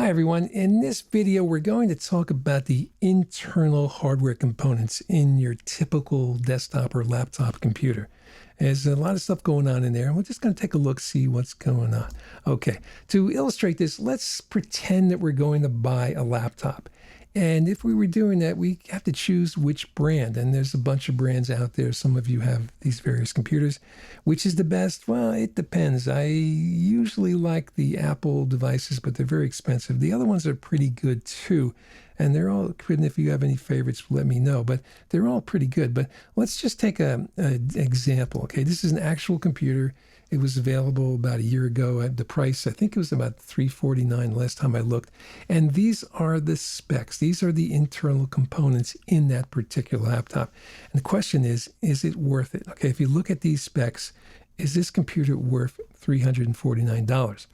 Hi everyone, in this video we're going to talk about the internal hardware components in your typical desktop or laptop computer. There's a lot of stuff going on in there, and we're just going to take a look, see what's going on. Okay, to illustrate this, let's pretend that we're going to buy a laptop. And if we were doing that, we have to choose which brand. And there's a bunch of brands out there. Some of you have these various computers. Which is the best? Well, it depends. I usually like the Apple devices, but they're very expensive. The other ones are pretty good too. And they're all good. And if you have any favorites, let me know. But they're all pretty good. But let's just take an example. Okay, this is an actual computer. It was available about a year ago at the price. I think it was about $349 last time I looked. And these are the specs. These are the internal components in that particular laptop. And the question is it worth it? Okay, if you look at these specs, is this computer worth $349?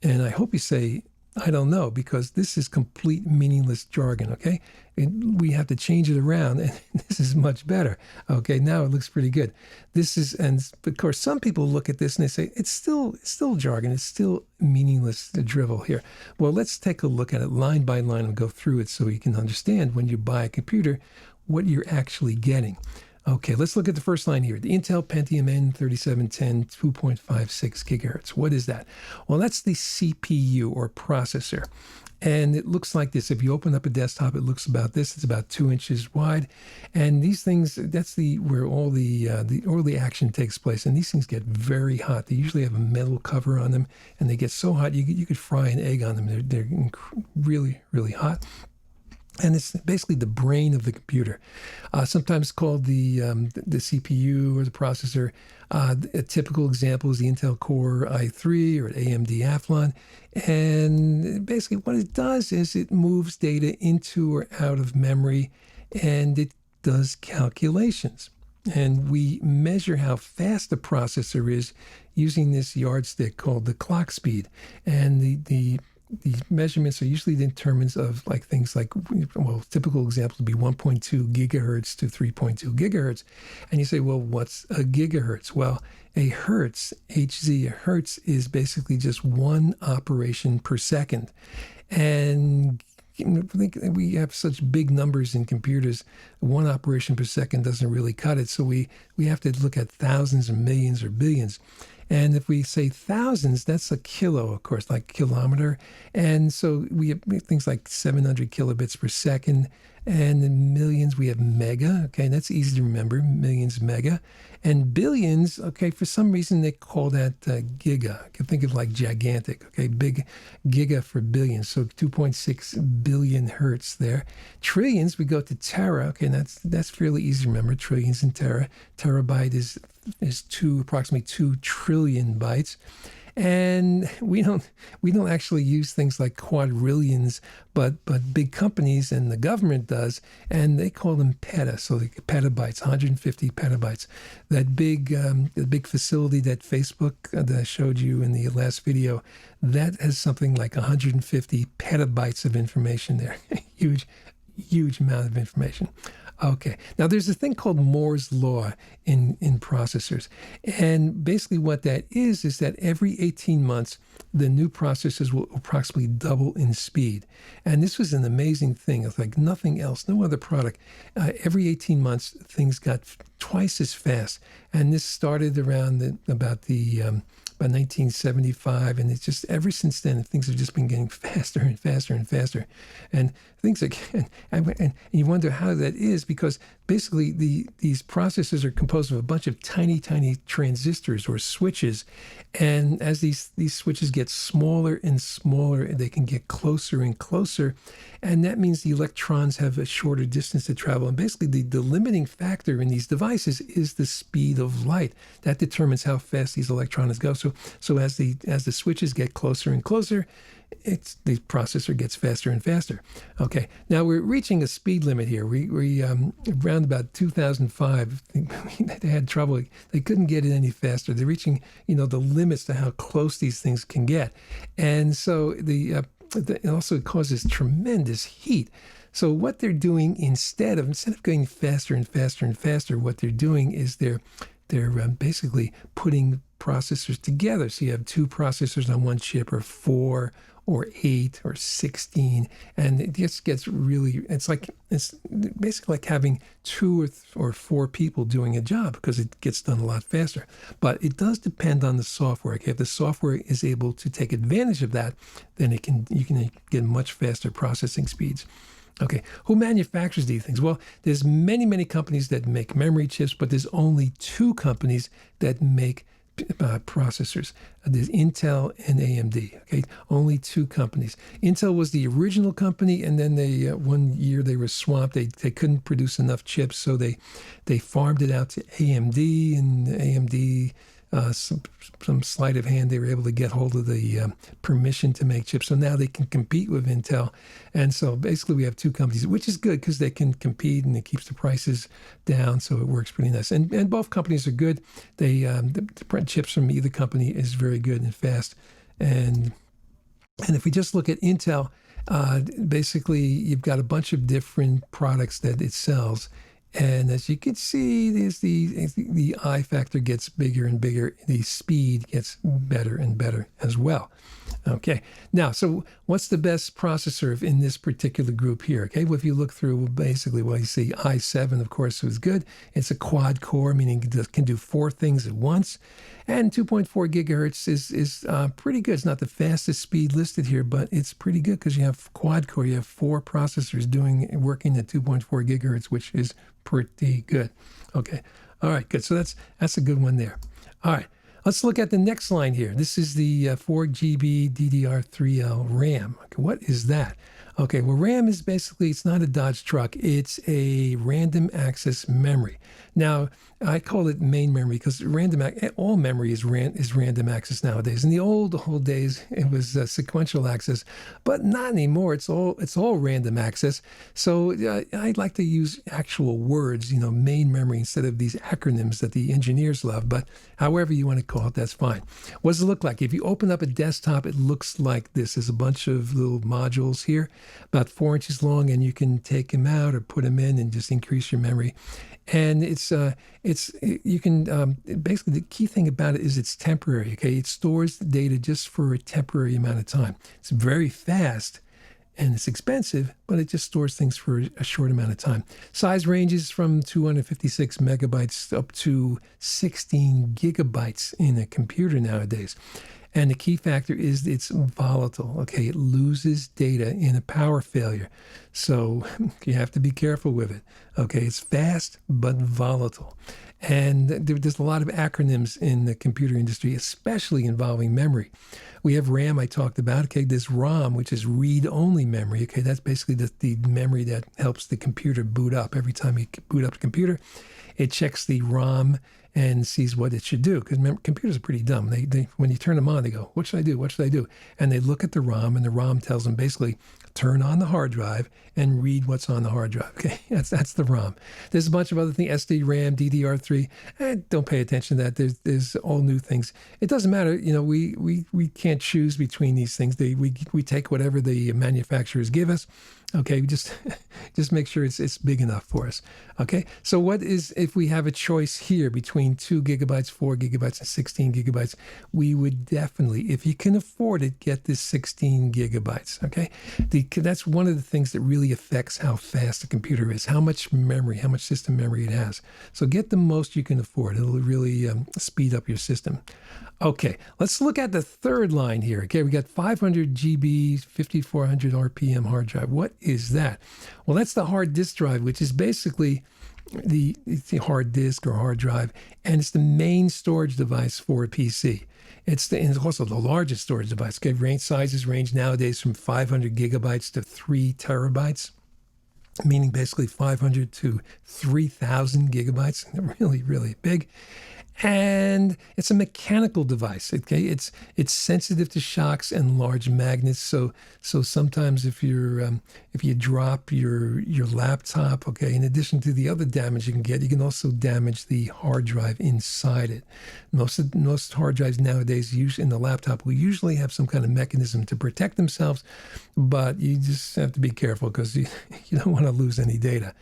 And I hope you say, I don't know, because this is complete meaningless jargon, okay? We have to change it around, and this is much better. Okay, now it looks pretty good. This is, and of course, some people look at this and they say, it's still jargon, it's still meaningless drivel here. Well, let's take a look at it line by line and go through it so you can understand when you buy a computer what you're actually getting. Okay, let's look at the first line here. The Intel Pentium N3710 2.56 gigahertz. What is that? Well, that's the CPU or processor. And it looks like this. If you open up a desktop, it looks about this. It's about 2 inches wide. And these things, that's where all the action takes place. And these things get very hot. They usually have a metal cover on them, and they get so hot you could fry an egg on them. They're really, really hot. And it's basically the brain of the computer, sometimes called the CPU or the processor. A typical example is the Intel Core i3 or AMD Athlon. And basically what it does is it moves data into or out of memory, and it does calculations. And we measure how fast the processor is using this yardstick called the clock speed. And the measurements are usually in terms of like things like, well, typical examples would be 1.2 gigahertz to 3.2 gigahertz. And you say, well, what's a gigahertz? Well, a hertz, HZ, a hertz is basically just one operation per second. And I think we have such big numbers in computers, one operation per second doesn't really cut it. So we have to look at thousands or millions or billions. And if we say thousands, that's a kilo, of course, like kilometer. And so we have things like 700 kilobits per second. And in millions, we have mega. Okay, that's easy to remember, millions mega. And billions, okay, for some reason they call that giga. I can think of like gigantic, okay, big giga for billions. So 2.6 billion hertz there. Trillions, we go to tera. Okay, and that's fairly easy to remember, trillions and tera. Terabyte is approximately 2 trillion bytes. And we don't actually use things like quadrillions, but big companies and the government does, and they call them peta, so like petabytes, 150 petabytes. That big facility that Facebook that I showed you in the last video, that has something like 150 petabytes of information there. Huge amount of information. Okay, now there's a thing called Moore's Law in processors. And basically what that is that every 18 months, the new processors will approximately double in speed. And this was an amazing thing. It's like nothing else, no other product. Every 18 months, things got twice as fast. And this started around about 1975, and it's just ever since then things have just been getting faster and faster and faster, and things and you wonder how that is, because basically these processors are composed of a bunch of tiny transistors or switches, and as these switches get smaller and smaller, they can get closer and closer, and that means the electrons have a shorter distance to travel. And basically the limiting factor in these devices is the speed of light. That determines how fast these electrons go. So as the switches get closer and closer, the processor gets faster and faster. Okay, now we're reaching a speed limit here. We around about 2005, they had trouble. They couldn't get it any faster. They're reaching, the limits to how close these things can get, and so it also causes tremendous heat. So what they're doing instead of going faster and faster and faster, what they're doing is they're basically putting processors together. So you have two processors on one chip, or four, or 8 or 16, and it just gets really, it's basically like having 2 or 4 people doing a job because it gets done a lot faster. But it does depend on the software. Okay, if the software is able to take advantage of that, then you can get much faster processing speeds. Okay, who manufactures these things? Well, there's many companies that make memory chips, but there's only 2 companies that make processors. There's Intel and AMD. Okay, only 2 companies. Intel was the original company, and then they one year they were swamped. They couldn't produce enough chips, so they farmed it out to AMD, and AMD. Some sleight of hand, they were able to get hold of the permission to make chips. So now they can compete with Intel. And so basically we have 2 companies, which is good because they can compete and it keeps the prices down. So it works pretty nice. And both companies are good. The chips from either company is very good and fast. And if we just look at Intel, basically you've got a bunch of different products that it sells. And as you can see, the I factor gets bigger and bigger. The speed gets better and better as well. Okay. Now, so what's the best processor in this particular group here? Okay. Well, if you look through, basically, well, you see i7, of course, was good. It's a quad core, meaning it can do 4 things at once. And 2.4 gigahertz is pretty good. It's not the fastest speed listed here, but it's pretty good because you have quad core. You have 4 processors working at 2.4 gigahertz, which is pretty good. Okay. All right, good. So that's a good one there. All right. Let's look at the next line here. This is the 4 GB DDR3L RAM. Okay, what is that? Okay, well, RAM is basically, it's not a Dodge truck. It's a random access memory. Now, I call it main memory because all memory is random access nowadays. In the old days, it was sequential access, but not anymore. It's all random access. So I'd like to use actual words, main memory instead of these acronyms that the engineers love. But however you want to call it, that's fine. What does it look like? If you open up a desktop, it looks like this. There's a bunch of little modules here, about 4 inches long, and you can take them out or put them in and just increase your memory. And you can basically, the key thing about it is it's temporary. Okay, it stores the data just for a temporary amount of time. It's very fast and it's expensive, but it just stores things for a short amount of time. Size ranges from 256 megabytes up to 16 gigabytes in a computer nowadays. And the key factor is it's volatile. Okay, it loses data in a power failure. So you have to be careful with it. Okay, it's fast but volatile. And there's a lot of acronyms in the computer industry, especially involving memory. We have RAM, I talked about. Okay, there's ROM, which is read-only memory. Okay, that's basically the memory that helps the computer boot up. Every time you boot up the computer, it checks the ROM and sees what it should do. Because computers are pretty dumb. They when you turn them on, they go, what should I do? What should I do? And they look at the ROM, and the ROM tells them basically, turn on the hard drive and read what's on the hard drive. Okay, that's the ROM. There's a bunch of other things, SD-RAM, DDR3. Don't pay attention to that. There's all new things. It doesn't matter. We can't choose between these things. We take whatever the manufacturers give us. Okay, just make sure it's big enough for us. Okay, so what is, if we have a choice here between 2 gigabytes, 4 gigabytes, and 16 gigabytes, we would definitely, if you can afford it, get this 16 gigabytes. Okay, that's one of the things that really affects how fast a computer is, how much memory, how much system memory it has. So get the most you can afford. It'll really speed up your system. Okay, let's look at the third line here. Okay, we got 500 GB, 5400 RPM hard drive. What is that? Well, that's the hard disk drive, which is basically it's the hard disk or hard drive, and it's the main storage device for a PC. And it's also the largest storage device. Okay, sizes range nowadays from 500 gigabytes to 3 terabytes. Meaning basically 500 to 3,000 gigabytes. Really, really big. And it's a mechanical device. Okay, it's sensitive to shocks and large magnets. So sometimes if you drop your laptop, okay, in addition to the other damage you can get, you can also damage the hard drive inside it. Most hard drives nowadays, usually in the laptop, will usually have some kind of mechanism to protect themselves, but you just have to be careful because you don't want to lose any data.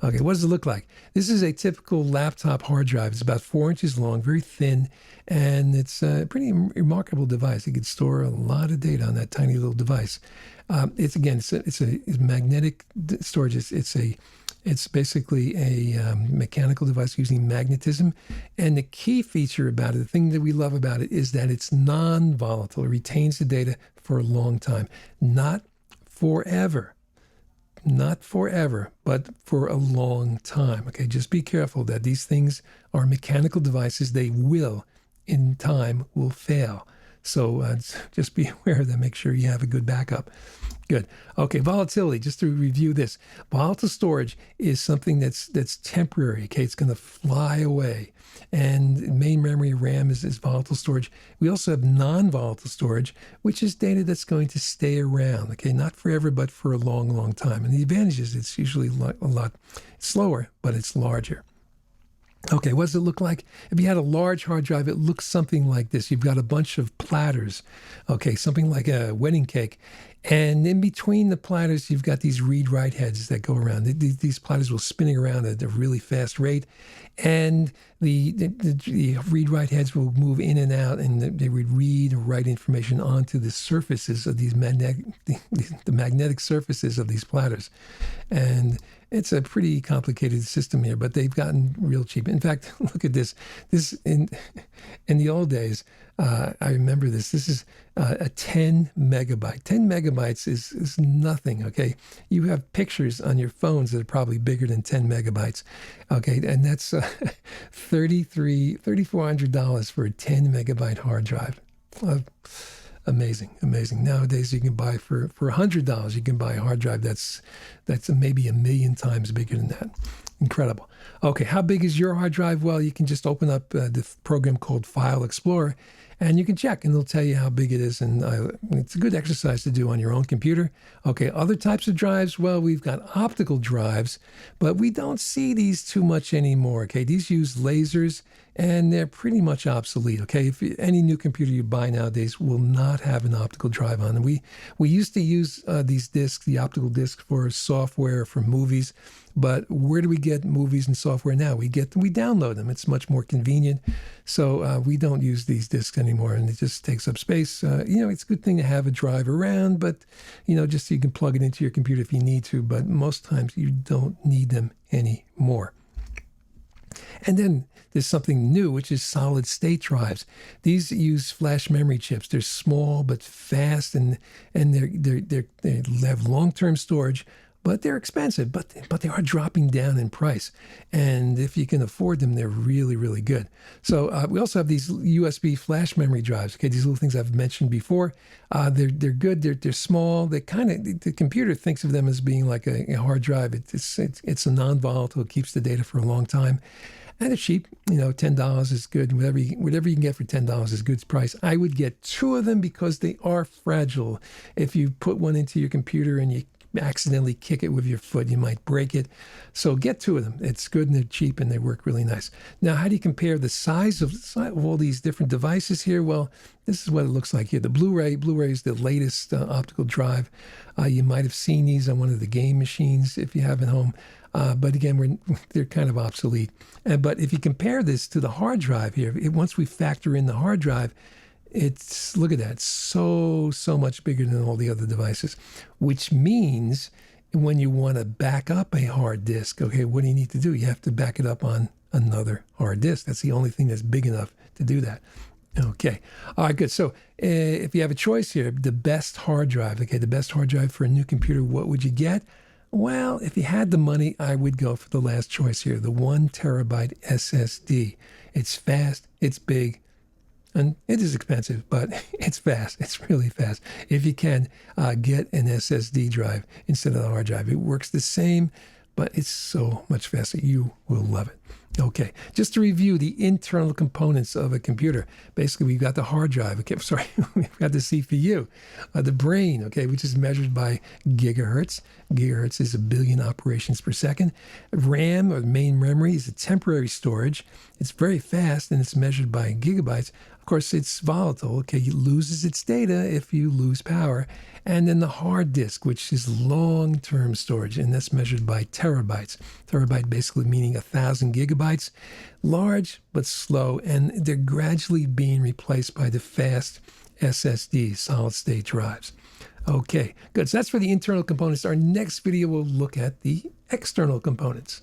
Okay, what does it look like? This is a typical laptop hard drive. It's about 4 inches long. long, very thin, and it's a pretty remarkable device. It can store a lot of data on that tiny little device. It's magnetic storage. It's basically a mechanical device using magnetism. And the key feature about it, the thing that we love about it, is that it's non-volatile. It retains the data for a long time. Not forever. Not forever, but for a long time. Okay, just be careful that these things are mechanical devices. They will, in time, will fail. So just be aware of that. Make sure you have a good backup. Good. Okay, volatility, just to review this. Volatile storage is something that's temporary, okay? It's going to fly away. And main memory, RAM, is volatile storage. We also have non-volatile storage, which is data that's going to stay around, okay? Not forever, but for a long, long time. And the advantage is it's usually a lot slower, but it's larger. Okay, what does it look like? If you had a large hard drive, it looks something like this. You've got a bunch of platters, okay, something like a wedding cake. And in between the platters, you've got these read-write heads that go around. These platters will spinning around at a really fast rate. And the read-write heads will move in and out, and they would read or write information onto the surfaces of these the magnetic surfaces of these platters. And it's a pretty complicated system here, but they've gotten real cheap. In fact, look at this. This in the old days, I remember this. This is a 10 megabyte. 10 megabytes is nothing, okay? You have pictures on your phones that are probably bigger than 10 megabytes, okay? And that's $3,400 for a 10 megabyte hard drive. Amazing, amazing. Nowadays, you can buy for $100, you can buy a hard drive that's maybe 1,000,000 times bigger than that. Incredible. Okay, how big is your hard drive? Well, you can just open up the program called File Explorer, and you can check, and it'll tell you how big it is. And it's a good exercise to do on your own computer. Okay, other types of drives. Well, we've got optical drives, but we don't see these too much anymore. Okay, these use lasers, and they're pretty much obsolete. Okay, if any new computer you buy nowadays will not have an optical drive on. And we used to use these discs, the optical discs, for software, for movies. But where do we get movies and software now? We download them. It's much more convenient. So we don't use these discs anymore, and it just takes up space. It's a good thing to have a drive around, but just so you can plug it into your computer if you need to. But most times you don't need them anymore. And then there's something new, which is solid state drives. These use flash memory chips. They're small but fast, and they have long-term storage. But they're expensive, but they are dropping down in price. And if you can afford them, they're really, really good. So we also have these USB flash memory drives. Okay, these little things I've mentioned before. They're good. They're small. The computer thinks of them as being like a hard drive. It's a non-volatile. It keeps the data for a long time. And it's cheap. $10 is good. Whatever you can get for $10 is good price. I would get 2 of them because they are fragile. If you put one into your computer and you accidentally kick it with your foot, you might break it. So get 2 of them. It's good, and they're cheap, and they work really nice. Now, how do you compare the size of all these different devices here? Well, this is what it looks like here. The Blu-ray is the latest optical drive. You might have seen these on one of the game machines if you have at home. But again, they're kind of obsolete. But if you compare this to the hard drive here, once we factor in the hard drive, look at that, so much bigger than all the other devices, which means when you want to back up a hard disk, okay, what do you need to do? You have to back it up on another hard disk. That's the only thing that's big enough to do that. Okay. All right, good. So if you have a choice here, the best hard drive for a new computer, what would you get? Well, if you had the money, I would go for the last choice here, the 1 terabyte SSD. It's fast, it's big, and it is expensive, but it's fast. It's really fast. If you can, get an SSD drive instead of the hard drive. It works the same, but it's so much faster. You will love it. Okay, just to review the internal components of a computer. Basically, we've got the hard drive. Okay, sorry, we've got the CPU, the brain, okay, which is measured by gigahertz. Gigahertz is 1 billion operations per second. RAM, or main memory, is a temporary storage. It's very fast, and it's measured by gigabytes. course, it's volatile. Okay, it loses its data if you lose power. And then the hard disk, which is long-term storage, and that's measured by terabytes. Terabyte basically meaning 1,000 gigabytes. Large but slow, and they're gradually being replaced by the fast SSDs, solid-state drives. Okay, good. So that's for the internal components. Our next video will look at the external components.